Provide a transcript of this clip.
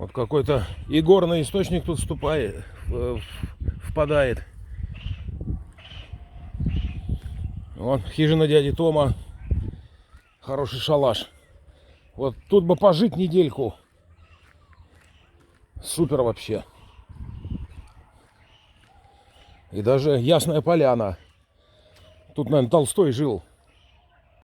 Вот какой-то и горный источник тут впадает. Вон хижина дяди Тома. Хороший шалаш. Вот тут бы пожить недельку. Супер вообще. И даже Ясная Поляна. Тут, наверное, Толстой жил.